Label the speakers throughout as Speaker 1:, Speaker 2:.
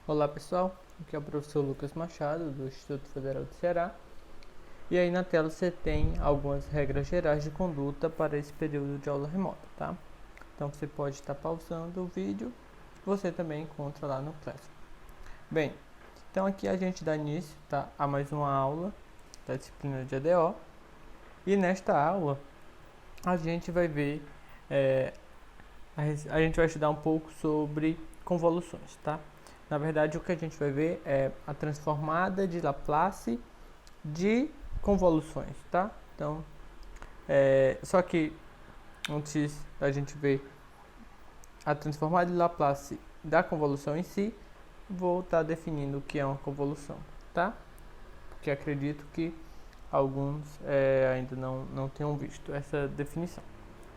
Speaker 1: Olá pessoal, aqui é o professor Lucas Machado do Instituto Federal do Ceará. E aí na tela você tem algumas regras gerais de conduta para esse período de aula remota, tá? Então você pode estar pausando o vídeo, você também encontra lá no Classroom. Bem, então aqui a gente dá início, tá, a mais uma aula da disciplina de ADO. E nesta aula a gente vai ver, a gente vai estudar um pouco sobre convoluções, tá? Na verdade, o que a gente vai ver é a transformada de Laplace de convoluções, tá? Então, só que antes da gente ver a transformada de Laplace da convolução em si, vou estar definindo o que é uma convolução, tá? Porque acredito que alguns ainda não tenham visto essa definição,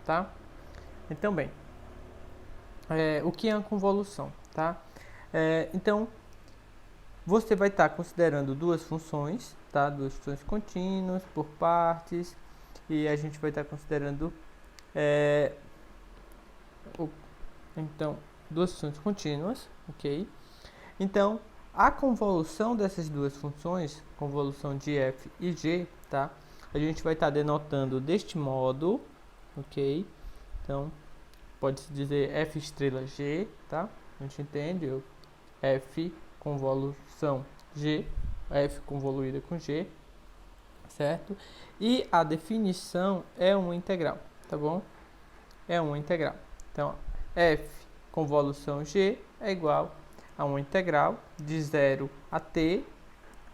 Speaker 1: tá? Então, bem, o que é uma convolução, tá? Então, você vai estar considerando duas funções, tá? Duas funções contínuas por partes, e a gente vai estar considerando então duas funções contínuas, ok? Então, a convolução dessas duas funções, convolução de f e g, tá? A gente vai estar denotando deste modo, ok? Então, pode-se dizer f estrela g, tá? A gente entende? F convolução g, f convoluída com g, certo? E a definição é uma integral, tá bom? É uma integral. Então, f convolução g é igual a uma integral de 0 a t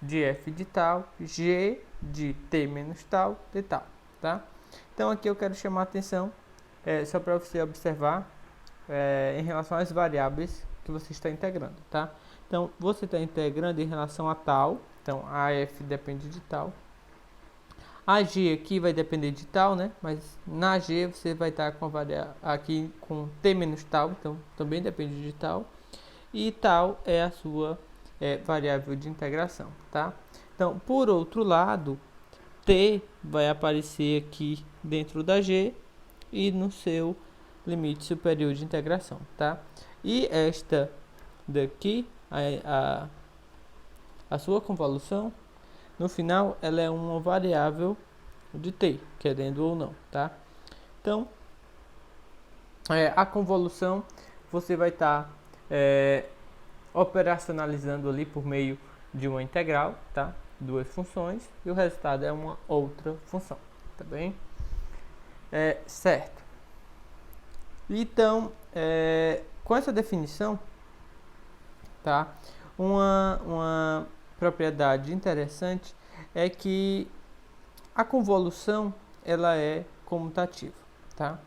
Speaker 1: de f de tal, g de t menos tal, de tal, tá? Então, aqui eu quero chamar a atenção, só para você observar, em relação às variáveis que você está integrando, tá? Então, você está integrando em relação a tal, então a f depende de tal. A g aqui vai depender de tal, né? Mas na g você vai estar com a variável aqui com t menos tal, então também depende de tal. E tal é a sua variável de integração, tá? Então, por outro lado, t vai aparecer aqui dentro da g e no seu limite superior de integração, tá? E esta daqui, a sua convolução, no final ela é uma variável de t, querendo ou não, tá? Então, a convolução você vai estar operacionalizando ali por meio de uma integral, tá? Duas funções e o resultado é uma outra função, tá bem? Certo. Então, com essa definição, tá? Uma propriedade interessante é que a convolução ela é comutativa, tá?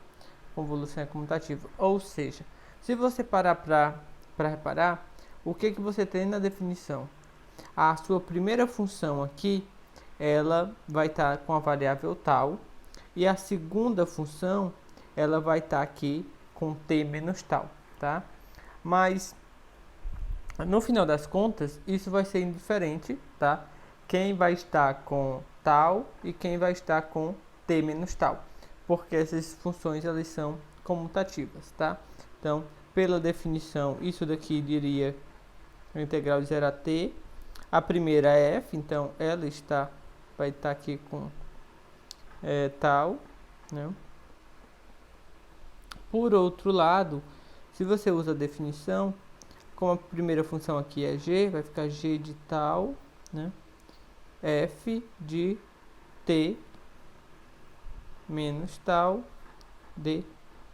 Speaker 1: Convolução é comutativa, ou seja, se você parar para reparar, o que você tem na definição? A sua primeira função aqui, ela vai estar com a variável tal, e a segunda função, ela vai estar aqui com t menos tal, tá? Mas no final das contas, isso vai ser indiferente, tá? Quem vai estar com tal e quem vai estar com t menos tal, porque essas funções elas são comutativas, tá? Então, pela definição, isso daqui diria a integral de 0 a t. A primeira é f, então ela vai estar aqui com tal, né? Por outro lado, se você usa a definição, como a primeira função aqui é g, vai ficar g de tal, né? F de t menos tal de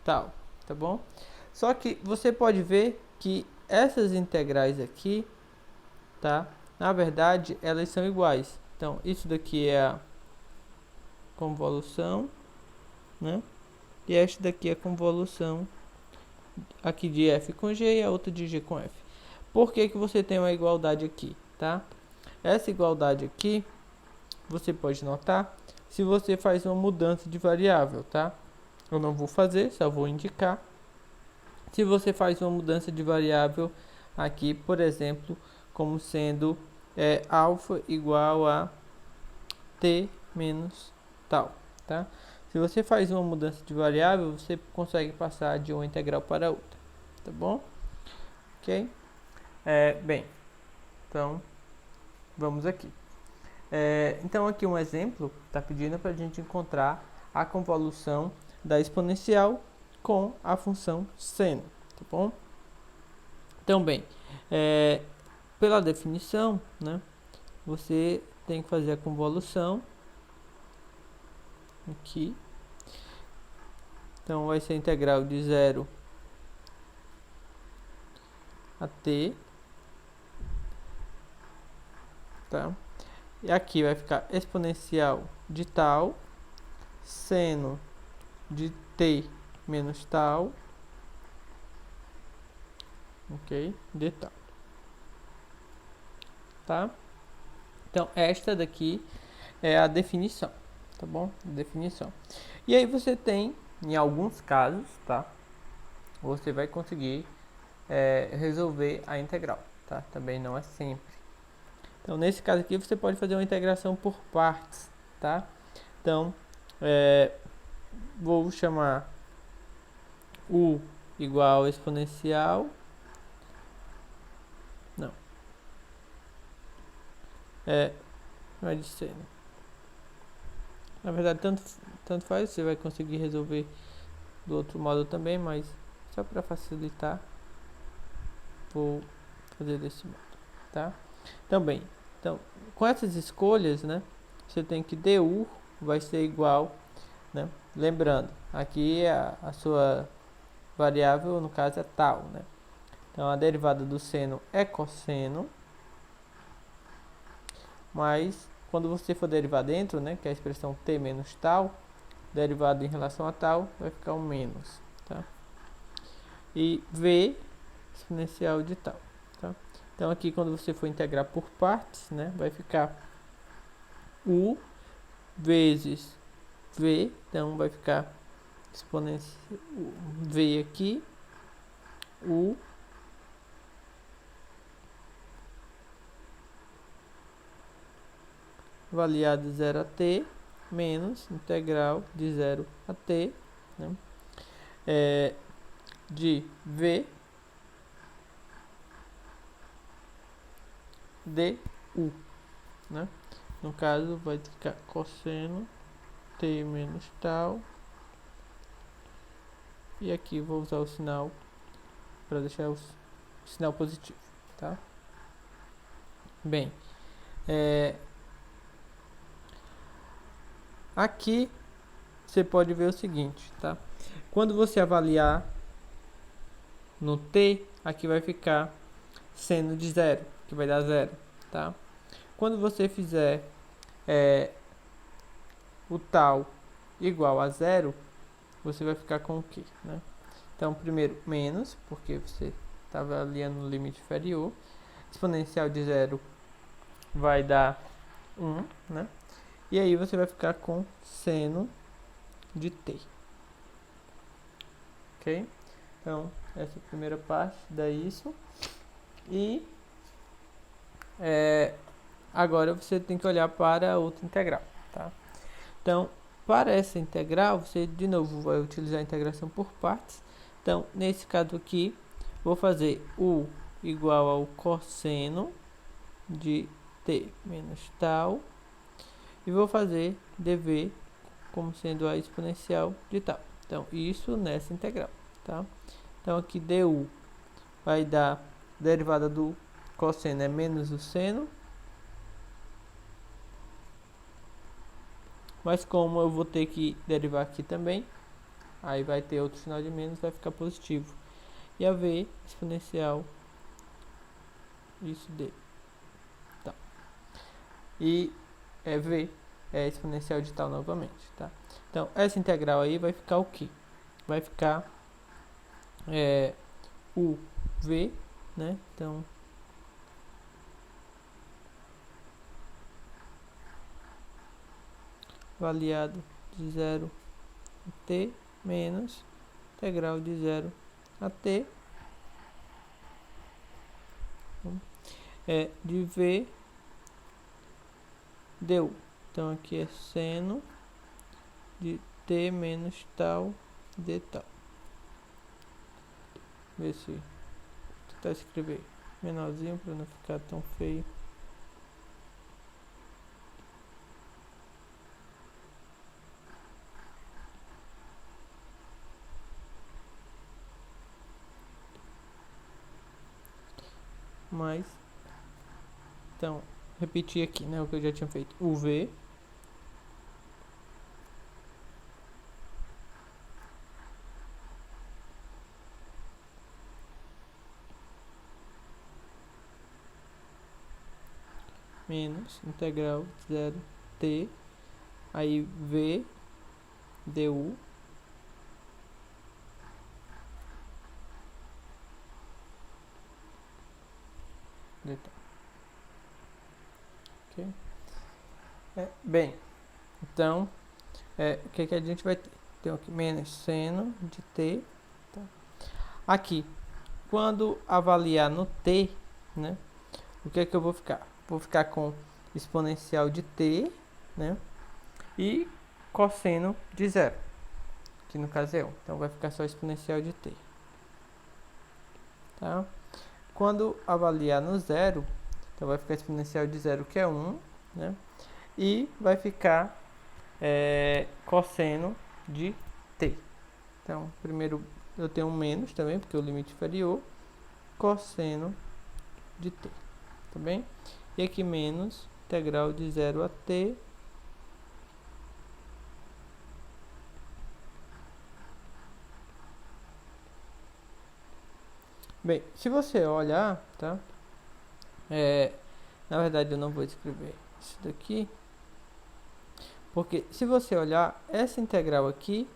Speaker 1: tal, tá bom? Só que você pode ver que essas integrais aqui, tá? Na verdade, elas são iguais. Então, isso daqui é a convolução, né? E esta daqui é a convolução aqui de f com g e a outra de g com f. Por que você tem uma igualdade aqui, tá? Essa igualdade aqui, você pode notar se você faz uma mudança de variável, tá? Eu não vou fazer, só vou indicar. Se você faz uma mudança de variável aqui, por exemplo, como sendo alfa igual a t menos tal, tá? Se você faz uma mudança de variável, você consegue passar de uma integral para outra, tá bom? Ok? Bem, então vamos aqui. Então aqui um exemplo está pedindo para a gente encontrar a convolução da exponencial com a função seno, tá bom? Então bem, pela definição, né, você tem que fazer a convolução aqui. Então vai ser integral de 0 a t, tá? E aqui vai ficar exponencial de tal, seno de t menos tal, ok? De tal, tá? Então esta daqui é a definição, tá bom? Definição. E aí você tem, em alguns casos, tá? Você vai conseguir resolver a integral, tá? Também não é sempre. Então nesse caso aqui você pode fazer uma integração por partes, tá? Então vou chamar u igual a exponencial, não, não é de seno. Na verdade tanto faz, você vai conseguir resolver do outro modo também, mas só para facilitar vou fazer desse modo, tá? Também, então com essas escolhas, né, você tem que du vai ser igual, né? Lembrando, aqui a sua variável no caso é tal, né? Então a derivada do seno é cosseno, mas quando você for derivar dentro, né, que é a expressão t menos tal, derivado em relação a tal vai ficar um menos, tá? E v exponencial de tal, tá? Então aqui quando você for integrar por partes, né, vai ficar u vezes v, então vai ficar exponencial v aqui, u avaliado de 0 a t menos integral de 0 a t, né, de v du, né? No caso vai ficar cosseno t menos tal, e aqui vou usar o sinal para deixar o sinal positivo, tá? Bem, aqui você pode ver o seguinte, tá? Quando você avaliar no t, aqui vai ficar seno de 0, que vai dar 0, tá? Quando você fizer o tal igual a 0, você vai ficar com o quê, né? Então, primeiro, menos, porque você está avaliando no limite inferior. Exponencial de 0 vai dar 1, né? E aí você vai ficar com seno de t. Ok? Então, essa é a primeira parte, dá isso. E agora você tem que olhar para a outra integral, tá? Então, para essa integral, você de novo vai utilizar a integração por partes. Então, nesse caso aqui, vou fazer u igual ao cosseno de t menos tal, e vou fazer dv como sendo a exponencial de tal. Então, isso nessa integral, tá? Então, aqui du vai dar derivada do cosseno é menos o seno, mas como eu vou ter que derivar aqui também, aí vai ter outro sinal de menos, vai ficar positivo. E a v exponencial isso d. Tá. E v é exponencial de tal novamente, tá? Então, essa integral aí vai ficar o quê? Vai ficar u v, né? Então, avaliado de 0 a t menos integral de 0 a t de v du. Então aqui é seno de t menos tal de tal. Vê se tentar escrever. menorzinho para não ficar tão feio. Mas, então, repetir aqui, né, o que eu já tinha feito. O V menos integral 0t, aí V du dt. Ok? Bem, então, o que a gente vai ter? Tem aqui menos seno de t. Tá? Aqui, quando avaliar no t, né, o que eu vou ficar? Vou ficar com exponencial de t, né, e cosseno de zero, que no caso é 1. Então vai ficar só exponencial de t. Tá? Quando avaliar no zero, então vai ficar exponencial de zero, que é 1, né, e vai ficar cosseno de t. Então, primeiro eu tenho um menos também, porque é o limite inferior, cosseno de t, tá bem? E aqui menos integral de 0 a t bem, se você olhar, tá? Na verdade eu não vou escrever isso daqui, porque se você olhar, essa integral aqui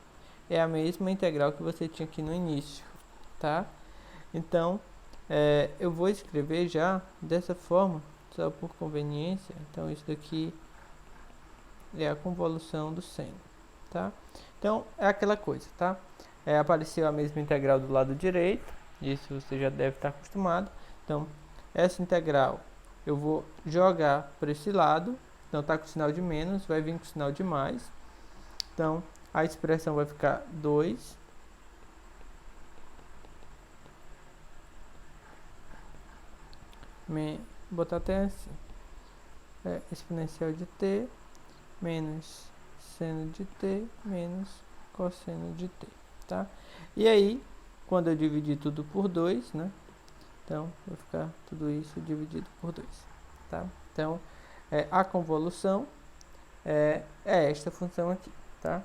Speaker 1: é a mesma integral que você tinha aqui no início, tá? Então, eu vou escrever já dessa forma, só por conveniência. Então, isso daqui é a convolução do seno, tá? Então, é aquela coisa, tá? Apareceu a mesma integral do lado direito, isso você já deve estar acostumado. Então, essa integral eu vou jogar para esse lado, então está com sinal de menos, vai vir com sinal de mais. Então, a expressão vai ficar 2 botar até assim, exponencial de t menos seno de t menos cosseno de t, tá? E aí, quando eu dividir tudo por 2, né? Então, vai ficar tudo isso dividido por 2, tá? Então, a convolução é esta função aqui, tá?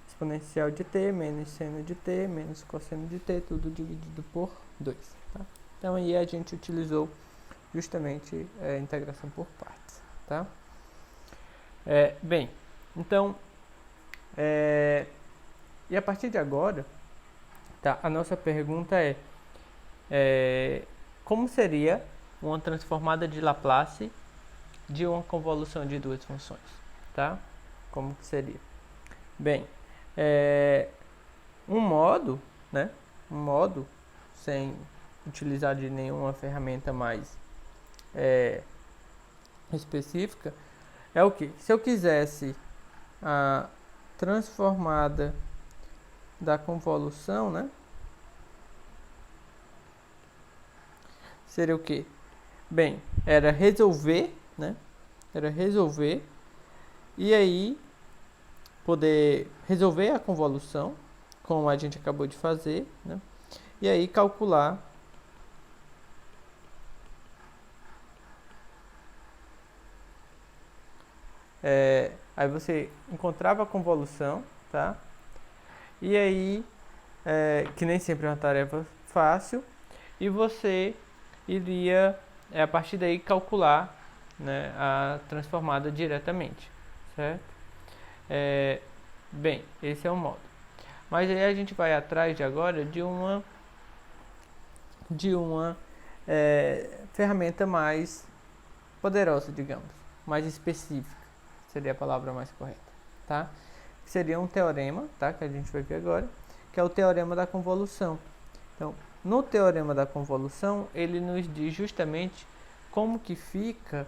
Speaker 1: Exponencial de t menos seno de t menos cosseno de t, tudo dividido por 2, tá? Então, aí a gente utilizou justamente a integração por partes, tá? Bem, então, e a partir de agora, tá, a nossa pergunta como seria uma transformada de Laplace de uma convolução de duas funções, tá? Como que seria? Bem, um modo, né? Um modo sem utilizar de nenhuma ferramenta mais específica é o que? Se eu quisesse a transformada da convolução, né? Seria o que? Bem, era resolver, né? Era resolver e aí poder resolver a convolução, como a gente acabou de fazer, né? E aí calcular aí você encontrava a convolução, tá? E aí, que nem sempre é uma tarefa fácil, e você iria, a partir daí, calcular, né, a transformada diretamente, certo? Bem, esse é o modo. Mas aí a gente vai atrás de agora de uma ferramenta mais poderosa, digamos, mais específica, seria a palavra mais correta, tá? Seria um teorema, tá? Que a gente vai ver agora, que é o teorema da convolução. Então, no teorema da convolução, ele nos diz justamente como que fica,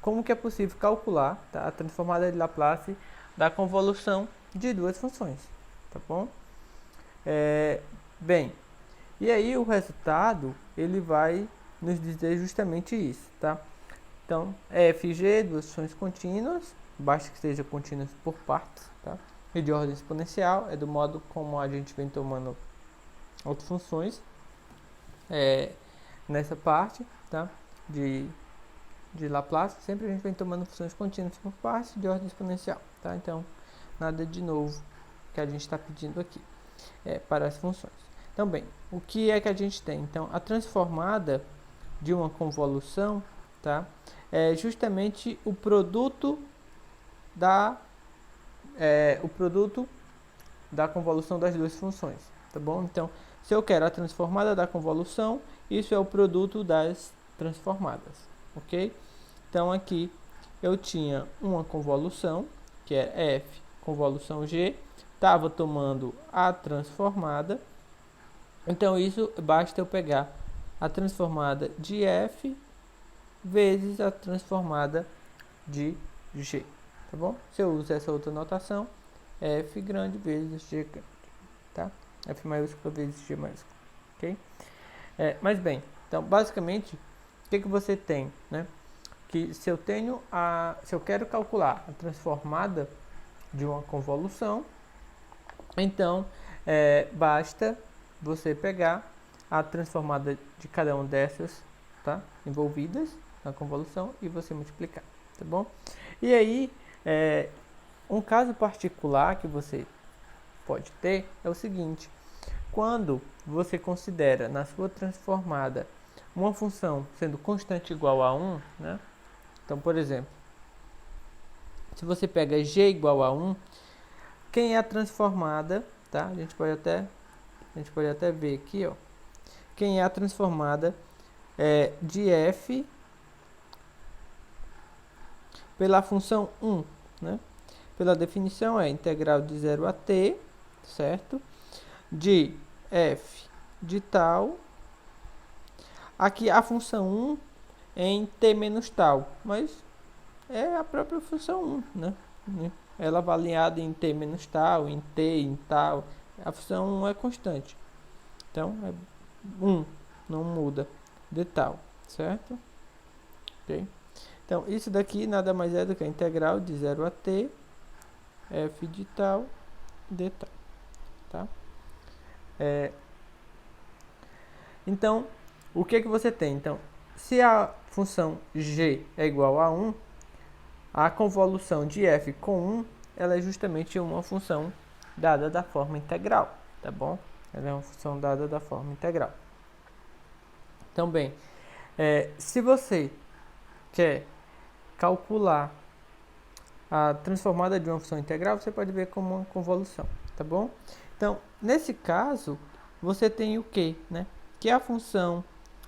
Speaker 1: como que é possível calcular, tá, a transformada de Laplace da convolução de duas funções, tá bom? Bem, E aí o resultado, ele vai nos dizer justamente isso, tá? Então, f e g, duas funções contínuas, basta que seja contínuas por partes, tá? E de ordem exponencial, é do modo como a gente vem tomando autofunções nessa parte, tá? De Laplace, sempre a gente vem tomando funções contínuas por partes de ordem exponencial, tá? Então, nada de novo que a gente está pedindo aqui para as funções. Então, bem, o que é que a gente tem? Então, a transformada de uma convolução, tá? É justamente o produto da convolução das duas funções, tá bom? Então, se eu quero a transformada da convolução, isso é o produto das transformadas, ok? Então, aqui eu tinha uma convolução, que é f convolução g, estava tomando a transformada, então isso basta eu pegar a transformada de f vezes a transformada de g, tá bom? Se eu uso essa outra notação, f grande vezes g grande, tá? F maiúsculo vezes g maiúsculo, ok? Mas bem, então basicamente, o que você tem, né? Que se eu quero calcular a transformada de uma convolução, então basta você pegar a transformada de cada uma dessas, tá? Envolvidas na convolução e você multiplicar, tá bom? E aí, um caso particular que você pode ter é o seguinte: quando você considera na sua transformada uma função sendo constante igual a 1, né? Então, por exemplo, se você pega g igual a 1, quem é a transformada, tá? A gente pode até ver aqui, ó. Quem é a transformada de f pela função 1, né? Pela definição é integral de 0 a t, certo? De f de tal. Aqui a função 1 em t menos tal, mas é a própria função 1, né? Ela avaliada em t menos tal, em t, em tal. A função 1 é constante. Então, é 1, não muda, de tal, certo? Ok? Então, isso daqui nada mais é do que a integral de 0 a t, f de tal, de tal, tá? Então, o que você tem? Então, se a função g é igual a 1, a convolução de f com 1, ela é justamente uma função dada da forma integral, tá bom? Ela é uma função dada da forma integral. Então, bem, se você quer calcular a transformada de uma função integral, você pode ver como uma convolução, tá bom? Então, nesse caso, você tem o quê, né? Que a função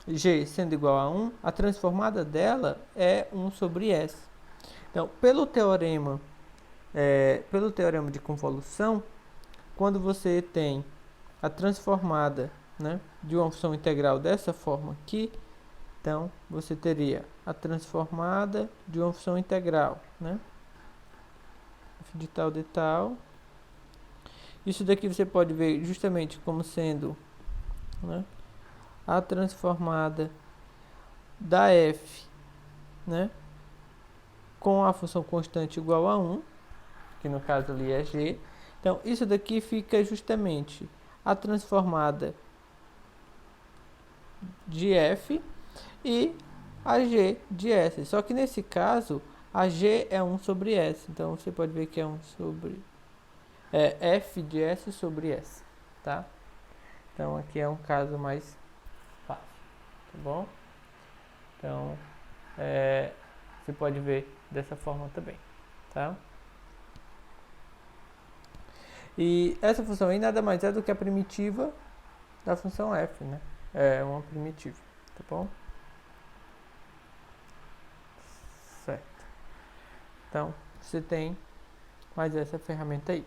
Speaker 1: g sendo igual a 1, a transformada dela é 1 sobre s. Então, pelo teorema de convolução, quando você tem a transformada, né, de uma função integral dessa forma aqui, então você teria a transformada de uma função integral, né, f de tal. Isso daqui você pode ver justamente como sendo, né, a transformada da f, né, com a função constante igual a 1, que no caso ali é g. Então, isso daqui fica justamente a transformada de f e a g de s. Só que nesse caso, a g é 1 sobre s. Então, você pode ver que é 1 sobre... f de s sobre s, tá? Então, aqui é um caso mais fácil, tá bom? Então, você pode ver dessa forma também, tá? E essa função aí nada mais é do que a primitiva da função f, né? É uma primitiva, tá bom? Certo. Então, você tem mais essa ferramenta aí.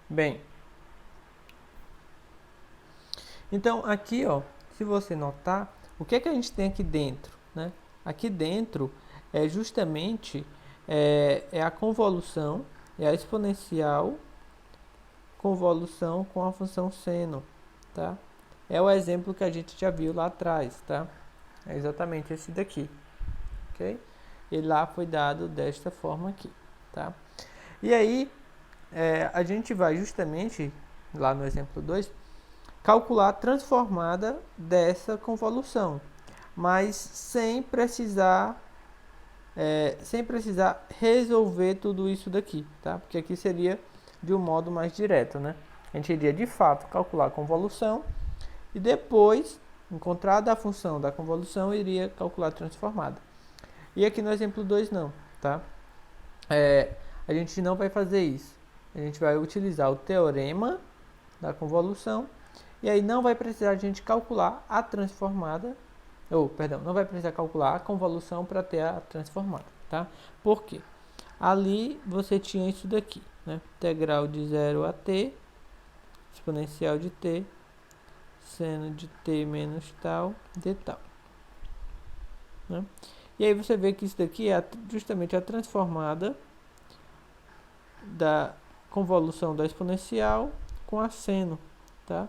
Speaker 1: Bem, então aqui, ó, se você notar, o que é que a gente tem aqui dentro, né? Aqui dentro é justamente é a convolução, é a exponencial convolução com a função seno, tá? É o exemplo que a gente já viu lá atrás, tá? É exatamente esse daqui, ok? E lá foi dado desta forma aqui, tá? E aí, a gente vai justamente, lá no exemplo 2, calcular a transformada dessa convolução, mas sem precisar resolver tudo isso daqui, tá? Porque aqui seria de um modo mais direto, né? A gente iria de fato calcular a convolução e depois, encontrada a função da convolução, iria calcular a transformada. E aqui no exemplo 2 não, tá? A gente não vai fazer isso. A gente vai utilizar o teorema da convolução e aí não vai precisar a gente calcular a transformada, não vai precisar calcular a convolução para ter a transformada, tá? Por quê? Ali você tinha isso daqui, né? Integral de 0 a t, exponencial de t, seno de t menos tal, de tal, né? E aí você vê que isso daqui é justamente a transformada da convolução da exponencial com a seno, tá?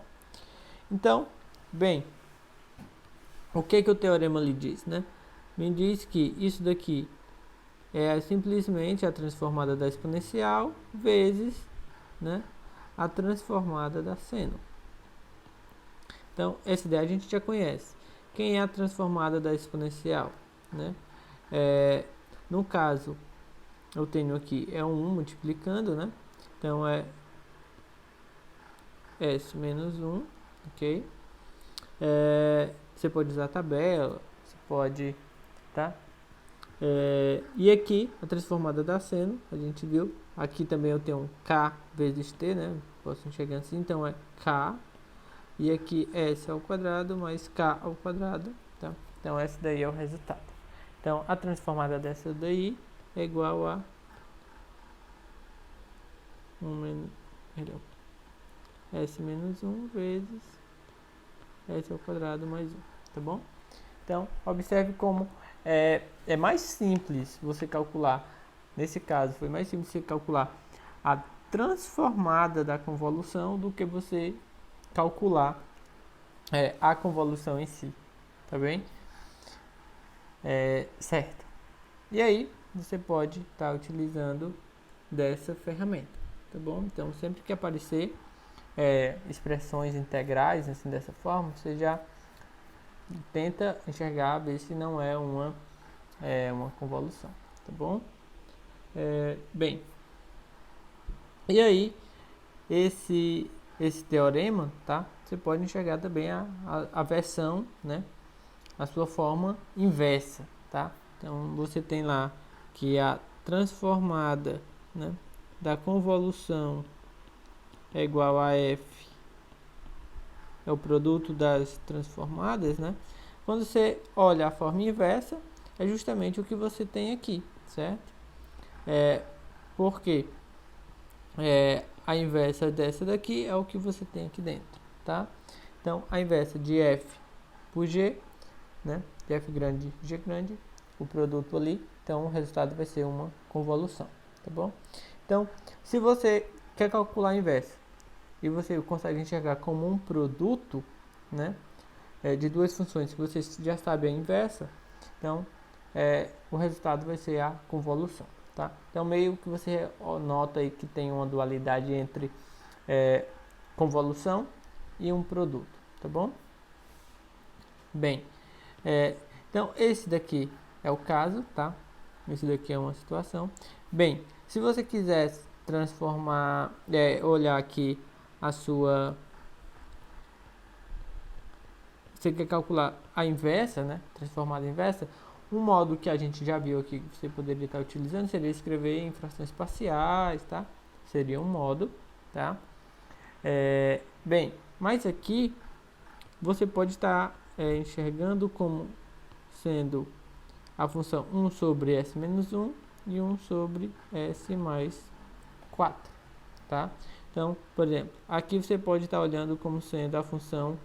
Speaker 1: Então, bem, o que o teorema lhe diz, né? Me diz que isso daqui é simplesmente a transformada da exponencial vezes, né, a transformada da seno. Então, essa ideia a gente já conhece. Quem é a transformada da exponencial, né? No caso, eu tenho aqui um 1 multiplicando, né? Então, é S menos 1, ok? Você pode usar a tabela, você pode, tá? E aqui, a transformada da seno, a gente viu. Aqui também eu tenho um K vezes T, né? Posso enxergar assim, então é K. E aqui S ao quadrado mais K ao quadrado, tá? Então, esse daí é o resultado. Então, a transformada dessa daí é igual a 1 S menos 1 vezes S ao quadrado mais 1, tá bom? Então, observe como é mais simples você calcular, nesse caso, foi mais simples você calcular a transformada da convolução do que você calcular a convolução em si, tá bem? Certo. E aí, você pode estar utilizando dessa ferramenta, tá bom? Então, sempre que aparecer expressões integrais, assim, dessa forma, você já tenta enxergar, ver se não é uma convolução, tá bom? Bem, e aí, esse teorema, tá? Você pode enxergar também a versão, né? A sua forma inversa, tá? Então, você tem lá que a transformada, né, da convolução é igual a f, é o produto das transformadas, né? Quando você olha a forma inversa, é justamente o que você tem aqui, certo? Porque a inversa dessa daqui é o que você tem aqui dentro, tá? Então, a inversa de f por g, né? De f grande, g grande, o produto ali, então o resultado vai ser uma convolução, tá bom? Então, se você quer calcular a inversa e você consegue enxergar como um produto, né, de duas funções que você já sabe a inversa, então o resultado vai ser a convolução, tá? Então, meio que você nota aí que tem uma dualidade entre convolução e um produto, tá bom? Bem, então esse daqui é o caso, tá? Esse daqui é uma situação. Bem, se você quiser transformar, olhar aqui a sua... Você quer calcular a inversa, né? Transformada inversa. Um modo que a gente já viu aqui que você poderia estar utilizando seria escrever em frações parciais, tá? Seria um modo, tá? Bem, mas aqui você pode estar enxergando como sendo a função 1 sobre S menos 1 e 1 sobre S mais 4, tá? Então, por exemplo, aqui você pode estar olhando como sendo a função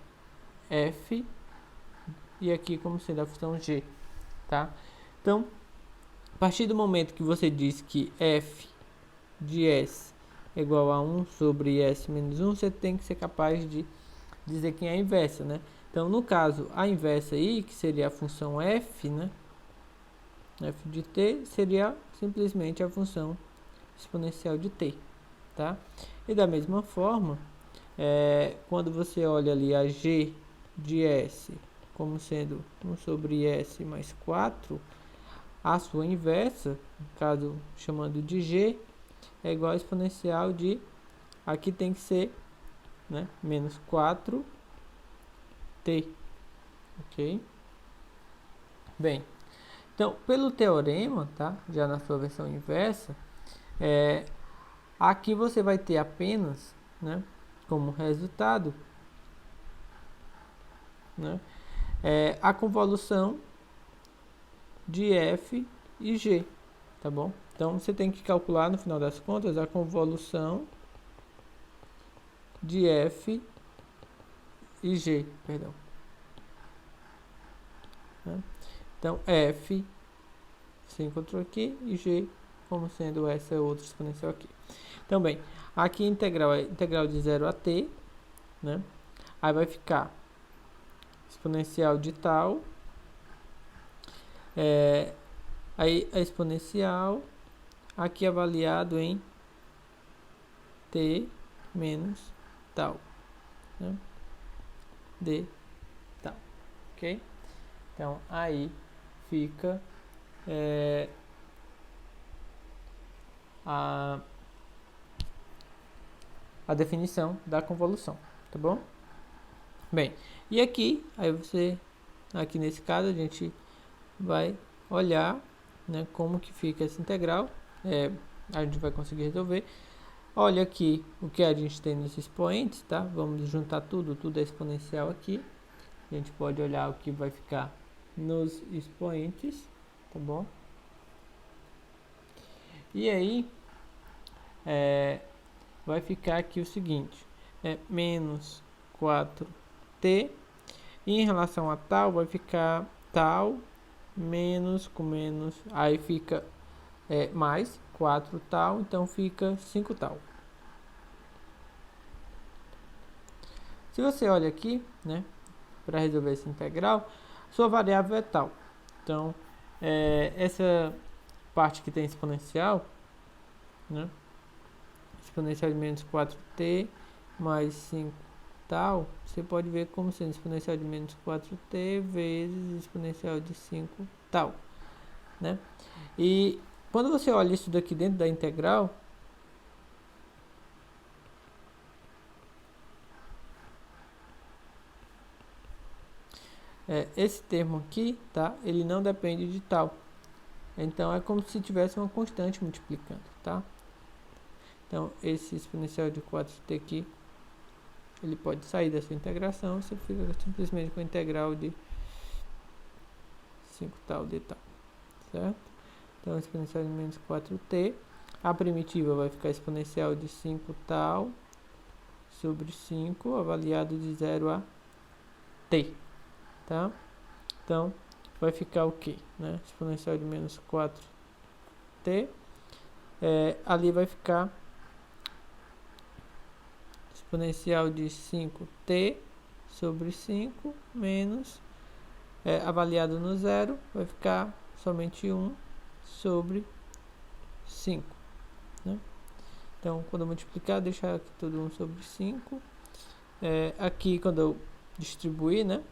Speaker 1: f e aqui como sendo a função g, tá? Então, partir do momento que você diz que f de s é igual a 1 sobre s menos 1, você tem que ser capaz de dizer quem é a inversa, né? Então, no caso, a inversa aí, que seria a função f, né? F de t seria simplesmente a função exponencial de t, tá? E da mesma forma, quando você olha ali a g de s como sendo 1 sobre s mais 4, a sua inversa, no caso chamando de g, é igual a exponencial de, aqui tem que ser, né, menos 4t, ok? Bem, então, pelo teorema, tá, já na sua versão inversa, aqui você vai ter apenas, né, como resultado, né, a convolução de f e g, tá bom? Então, você tem que calcular, no final das contas, a convolução de f e g, perdão. Né? Então, f se encontrou aqui e g como sendo essa outra exponencial aqui. Então, bem, aqui a integral é integral de 0 a t, né? Aí vai ficar exponencial de tal, aí a exponencial aqui avaliado em t menos tal, né? D tal, ok? Então, aí fica a definição da convolução, tá bom? Bem, e aqui, aqui nesse caso, a gente vai olhar, né, como que fica essa integral, a gente vai conseguir resolver. Olha aqui o que a gente tem nos expoentes, tá? Vamos juntar tudo é exponencial aqui. A gente pode olhar o que vai ficar nos expoentes, tá bom? E aí, vai ficar aqui o seguinte, menos 4t, e em relação a tal, vai ficar tal, menos com menos, aí fica mais 4 tal, então fica 5 tal. Se você olha aqui, né, para resolver essa integral, sua variável é tal. Então, essa parte que tem exponencial, né, exponencial de menos 4t mais 5 tal, você pode ver como sendo exponencial de menos 4t vezes exponencial de 5 tal, né? E quando você olha isso daqui dentro da integral, esse termo aqui, tá? Ele não depende de tal. Então, é como se tivesse uma constante multiplicando, tá? Então, esse exponencial de 4t aqui, ele pode sair dessa integração, você fica simplesmente com a integral de 5 tal de tal, certo? Então, exponencial de menos 4t, a primitiva vai ficar exponencial de 5 tal sobre 5, avaliado de 0 a t, tá? Então, vai ficar o quê? Né? Exponencial de menos 4t, ali vai ficar exponencial de 5t sobre 5 menos, avaliado no zero, vai ficar somente 1 sobre 5. Né? Então, quando eu multiplicar, deixar aqui tudo 1 sobre 5. Aqui, quando eu distribuir, né,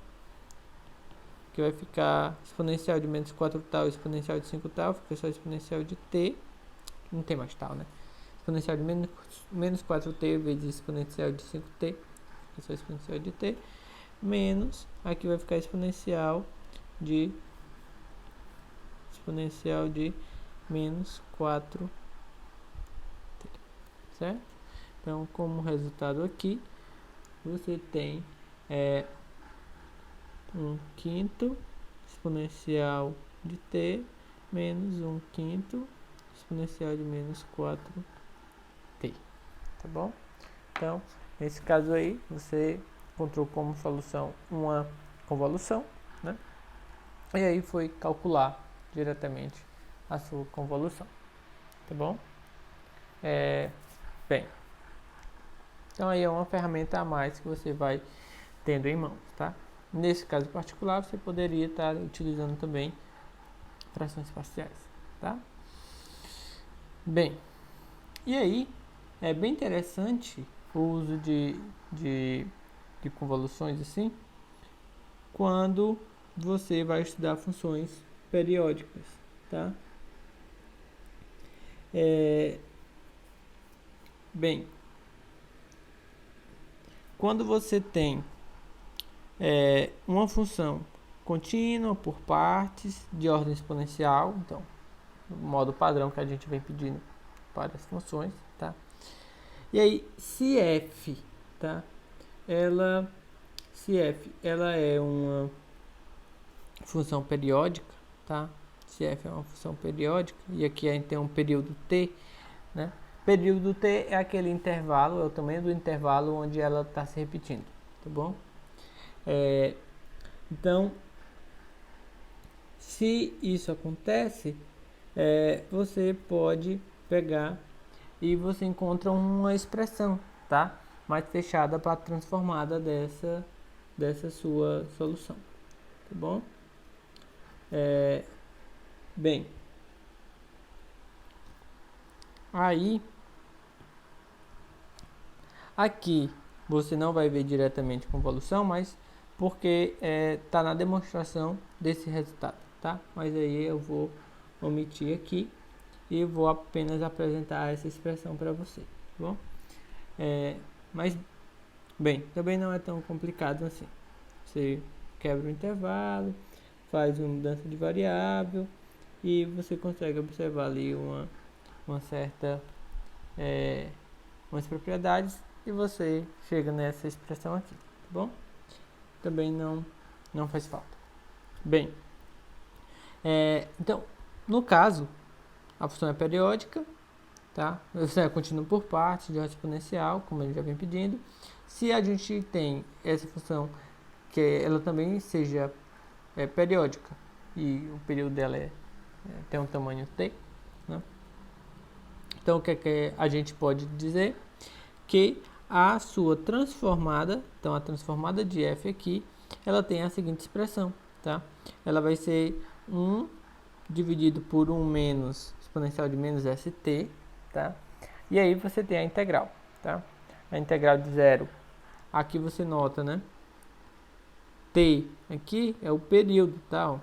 Speaker 1: que vai ficar exponencial de menos 4 tal, exponencial de 5 tal, fica só exponencial de t, não tem mais tal, né? Exponencial de menos 4t vezes exponencial de 5t, fica só exponencial de t, menos, aqui vai ficar exponencial de menos 4t, certo? Então, como resultado aqui, você tem 1/5 exponencial de t menos 1/5 exponencial de menos 4t, tá bom? Então, nesse caso aí, você encontrou como solução uma convolução, né? E aí foi calcular diretamente a sua convolução, tá bom? Bem, então aí é uma ferramenta a mais que você vai tendo em mãos, tá? Nesse caso particular, você poderia estar utilizando também frações parciais, tá? Bem, e aí é bem interessante o uso de convoluções assim, quando você vai estudar funções periódicas, tá? Bem, quando você tem uma função contínua por partes de ordem exponencial, então, o modo padrão que a gente vem pedindo para as funções, tá? E aí, se f, tá? Se f ela é uma função periódica, tá? Se f é uma função periódica, e aqui a gente tem um período t, né? Período t é aquele intervalo, é o tamanho do intervalo onde ela está se repetindo, tá bom? Então, se isso acontece, você pode pegar e você encontra uma expressão, tá? Mais fechada para a transformada dessa sua solução, tá bom? Bem, aí aqui você não vai ver diretamente convolução, mas porque está na demonstração desse resultado, tá? Mas aí eu vou omitir aqui e vou apenas apresentar essa expressão para você, tá bom? Mas, bem, também não é tão complicado assim. Você quebra o intervalo, faz uma mudança de variável e você consegue observar ali uma certa umas propriedades e você chega nessa expressão aqui, tá bom? Também não faz falta. Bem, então, no caso, a função é periódica, tá? Você continua por partes de ordem exponencial, como ele já vem pedindo. Se a gente tem essa função que ela também seja periódica e o período dela tem um tamanho t, né? Então, o que é que a gente pode dizer? Que a sua transformada, então a transformada de f aqui, ela tem a seguinte expressão, tá? Ela vai ser 1 dividido por 1 menos exponencial de menos st, tá? E aí você tem a integral, tá? A integral de 0, aqui você nota, né? T aqui é o período, tá? Ó,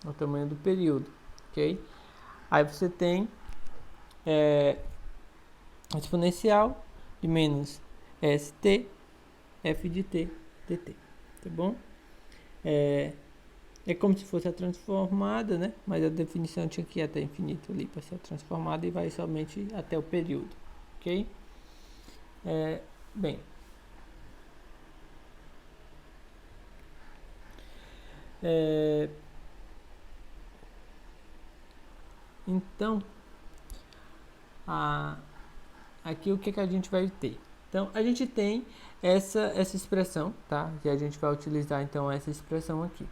Speaker 1: o tamanho do período, ok? Aí você tem a exponencial de menos st, f de t, dt, tá bom? É como se fosse a transformada, né? Mas a definição tinha que ir até infinito ali para ser transformada e vai somente até o período, ok? Bem, então, aqui o que a gente vai ter? Então, a gente tem essa expressão, tá? Que a gente vai utilizar, então, essa expressão aqui.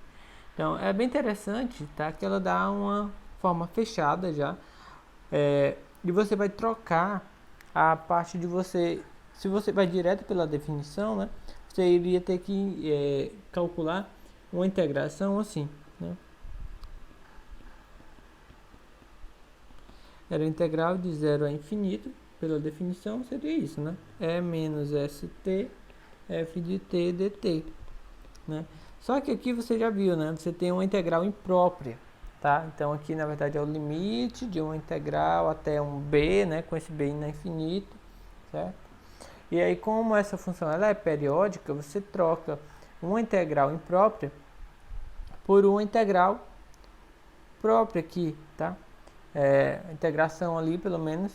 Speaker 1: Então, é bem interessante, tá? Que ela dá uma forma fechada já. E você vai trocar a parte de você... Se você vai direto pela definição, né? Você iria ter que calcular uma integração assim, né? Era integral de 0 a infinito, pela definição, seria isso, né? E menos st, f de t dt, né? Só que aqui você já viu, né? Você tem uma integral imprópria, tá? Então aqui, na verdade, é o limite de uma integral até um b, né? Com esse b na infinito, certo? E aí, como essa função ela é periódica, você troca uma integral imprópria por uma integral própria aqui, tá? A integração ali, pelo menos,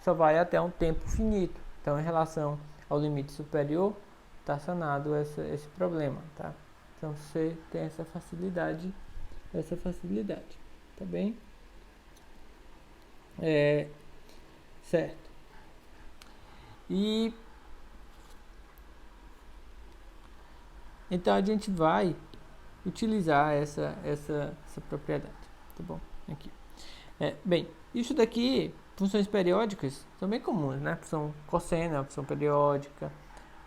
Speaker 1: só vai até um tempo finito. Então, em relação ao limite superior, está sanado esse problema, tá? Então, você tem essa facilidade, tá bem? Certo. E então a gente vai utilizar essa propriedade, tá bom? Aqui. Bem, isso daqui, funções periódicas, são bem comuns, né? Função cosseno, função periódica,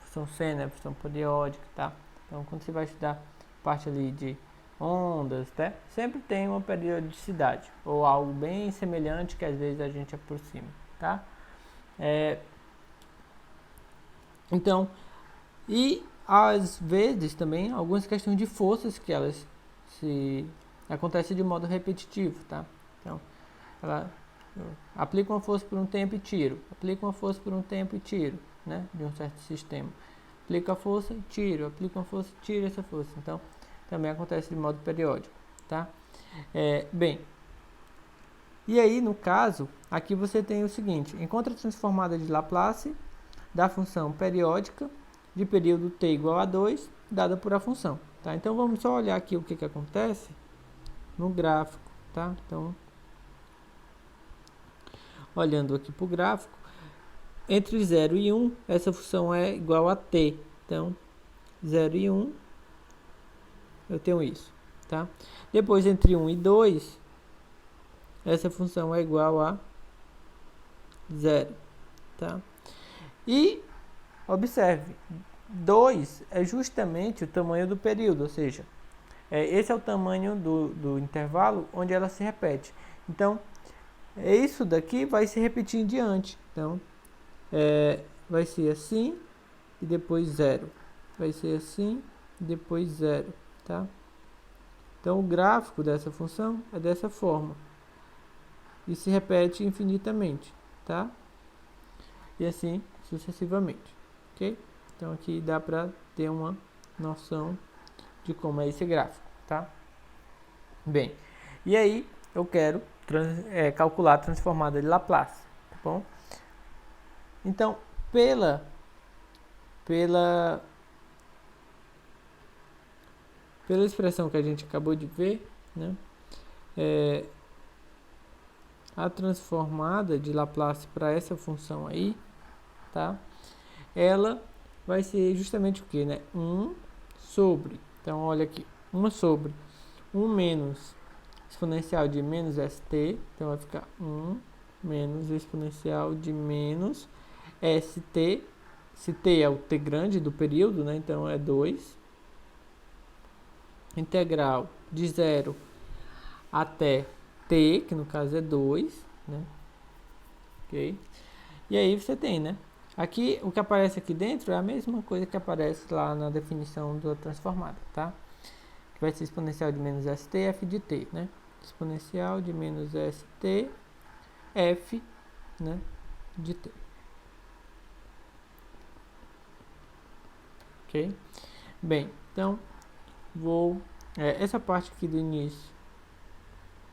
Speaker 1: função seno, função periódica, tá? Então, quando você vai estudar parte ali de ondas, tá? Sempre tem uma periodicidade, ou algo bem semelhante que às vezes a gente aproxima, tá? Então, e às vezes também algumas questões de forças que elas se acontecem de modo repetitivo, tá? Então, ela aplica uma força por um tempo e tiro, aplica uma força por um tempo e tiro, né? De um certo sistema. Aplica a força e tiro, aplica uma força e tiro essa força. Então, também acontece de modo periódico, tá? Bem, e aí no caso, aqui você tem o seguinte: encontra a transformada de Laplace da função periódica de período t igual a 2, dada por a função, tá? Então, vamos só olhar aqui o que acontece no gráfico, tá? Então, olhando aqui para o gráfico, entre 0 e 1, essa função é igual a t. Então, 0 e 1, eu tenho isso, tá? Depois, entre 1 e 2, essa função é igual a 0, tá? E, observe, 2 é justamente o tamanho do período, ou seja, esse é o tamanho do intervalo onde ela se repete. Então, isso daqui vai se repetir em diante. Então, vai ser assim e depois 0. Vai ser assim e depois 0, tá? Então, o gráfico dessa função é dessa forma. E se repete infinitamente, tá? E assim sucessivamente, ok? Então, aqui dá para ter uma noção de como é esse gráfico, tá? Bem, e aí eu quero calcular a transformada de Laplace, tá bom? Então, pela expressão que a gente acabou de ver, né, a transformada de Laplace para essa função aí, tá? Ela vai ser justamente o que, né? 1 sobre, então olha aqui, 1 sobre 1 menos exponencial de menos st, então vai ficar 1 menos exponencial de menos st, se t é o t grande do período, né? Então é 2, integral de 0 até t, que no caso é 2, né? Ok? E aí você tem, né? Aqui, o que aparece aqui dentro é a mesma coisa que aparece lá na definição da transformada, tá? Que vai ser exponencial de menos st, f de t, né? Exponencial de menos st, f, né, de t. Ok? Bem, então, essa parte aqui do início,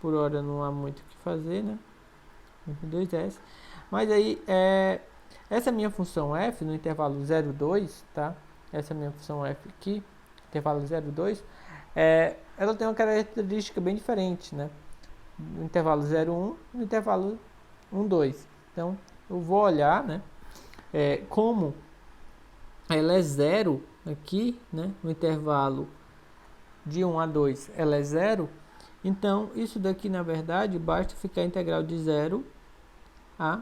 Speaker 1: por hora não há muito o que fazer, né? 2s. Mas aí, essa minha função f no intervalo 0,2, tá? Essa minha função f aqui, intervalo 0,2, ela tem uma característica bem diferente, né? No intervalo 0,1 e no intervalo 1,2. Então, eu vou olhar, né? Como ela é 0 aqui, né? No intervalo de 1 a 2, ela é 0. Então, isso daqui, na verdade, basta ficar integral de 0 a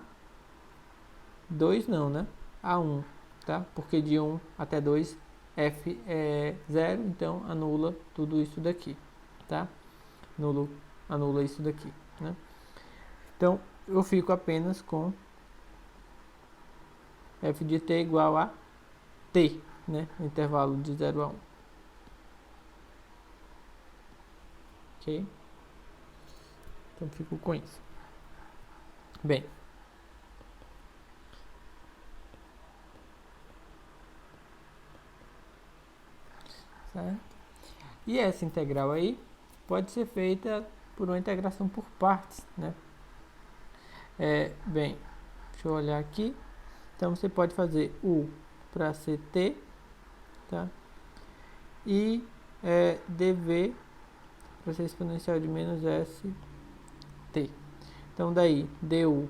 Speaker 1: 2 não, né? A 1, tá? Porque de 1 até 2 f é 0, então anula tudo isso daqui, tá? Anula isso daqui, né? Então, eu fico apenas com f de t igual a t, né? No intervalo de 0 a 1. Ok? Então, fico com isso. Bem, certo? E essa integral aí pode ser feita por uma integração por partes, né? Bem, deixa eu olhar aqui. Então, você pode fazer u para ct, tá? E dv para ser exponencial de menos st. Então, daí, du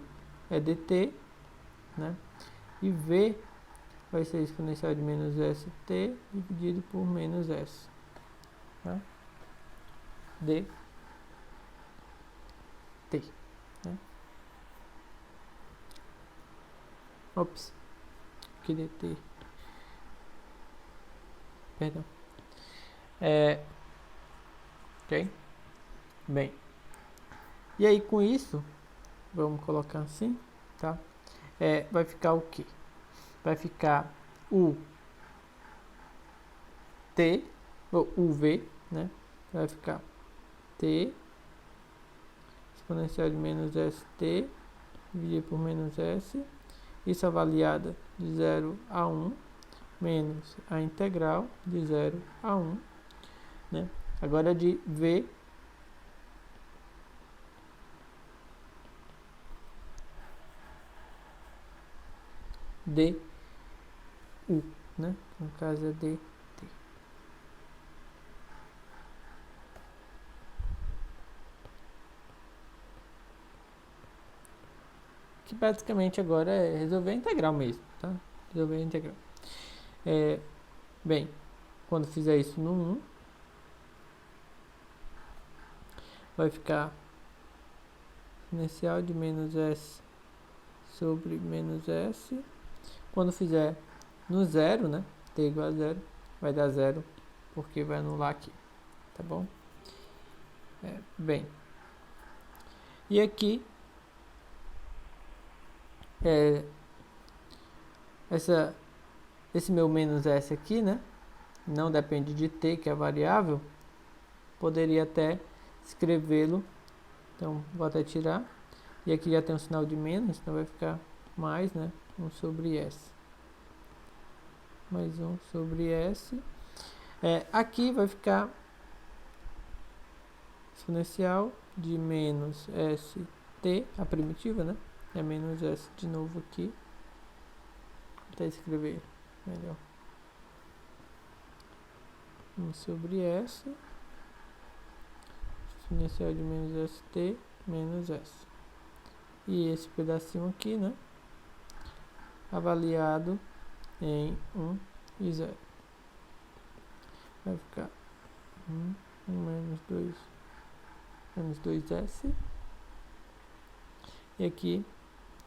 Speaker 1: é dt, né? E v vai ser exponencial de menos st dividido por menos s, tá? dt. Ops, queria ter. Perdão. Ok? Bem. E aí com isso, vamos colocar assim, tá? Vai ficar o quê? Vai ficar o T, ou UV, né? Vai ficar T exponencial de menos ST dividido por menos S, isso avaliada de 0 a 1, menos a integral de 0 a 1, né? Agora de V du, né? No caso é dt. Que basicamente agora é resolver a integral mesmo, tá? Resolver a integral. Bem, quando fizer isso no 1, vai ficar exponencial de menos S sobre menos S. Quando fizer no 0, né? T igual a 0, vai dar 0, porque vai anular aqui, tá bom? Bem, e aqui esse meu menos S aqui, né? Não depende de T, que é a variável. Poderia até escrevê-lo. Então, vou até tirar. E aqui já tem um sinal de menos, então vai ficar mais, né? 1 sobre S. Mais 1 sobre S. Aqui vai ficar exponencial de menos ST, a primitiva, né? É menos S de novo aqui. Vou até escrever melhor. 1 sobre S. Exponencial de menos ST menos S. E esse pedacinho aqui, né? Avaliado em 1 e 0. Vai ficar 1 menos 2S. E aqui,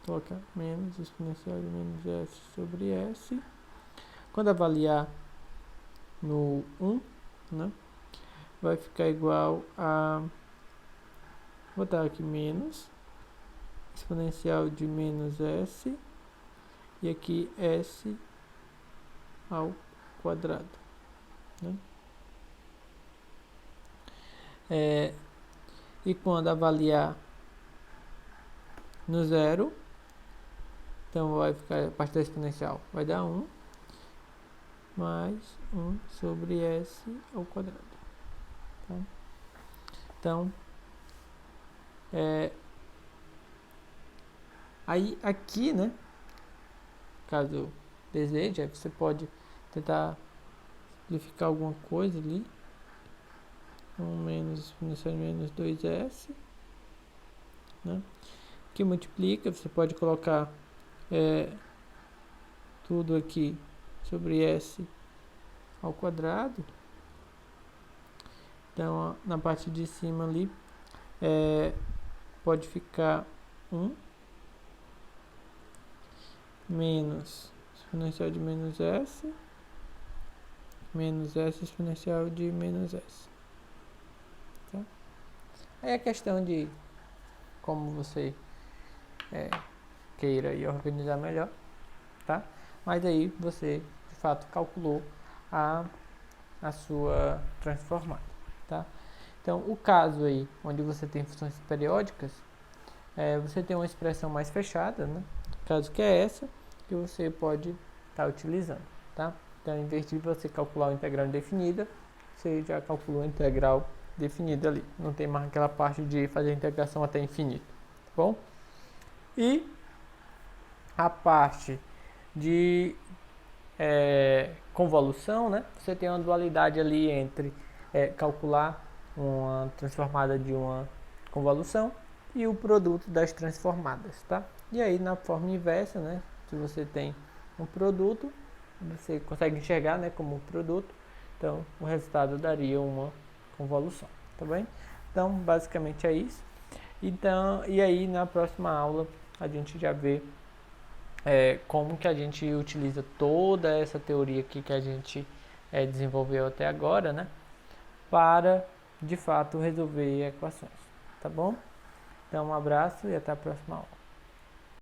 Speaker 1: coloca menos exponencial de menos S sobre S. Quando avaliar no 1, né? Vai ficar igual a... Vou botar aqui menos exponencial de menos S. E aqui S ao quadrado, né? E quando avaliar no 0, então vai ficar a parte da exponencial, vai dar 1 mais 1 sobre S ao quadrado, tá? Então, aí aqui, né, caso deseje, aí você pode tentar simplificar alguma coisa ali. 1 menos exponencial de menos 2S, né? Que multiplica, você pode colocar tudo aqui sobre S ao quadrado. Então, na parte de cima ali, pode ficar 1 menos exponencial de menos S exponencial de menos S. Tá? Aí é questão de como você queira e organizar melhor, tá? Mas aí você de fato calculou a sua transformada, tá? Então, o caso aí onde você tem funções periódicas, você tem uma expressão mais fechada, né? Caso que é essa que você pode estar utilizando, tá? Então, em vez de você calcular uma integral indefinida, você já calculou a integral definida ali. Não tem mais aquela parte de fazer a integração até infinito, tá bom? E a parte de convolução, né? Você tem uma dualidade ali entre calcular uma transformada de uma convolução e o produto das transformadas, tá? E aí na forma inversa, né? Se você tem um produto, você consegue enxergar, né, como produto, então o resultado daria uma convolução, tá bem? Então basicamente é isso. Então, e aí na próxima aula a gente já vê como que a gente utiliza toda essa teoria aqui que a gente desenvolveu até agora, né, para de fato resolver equações, tá bom? Então um abraço e até a próxima aula.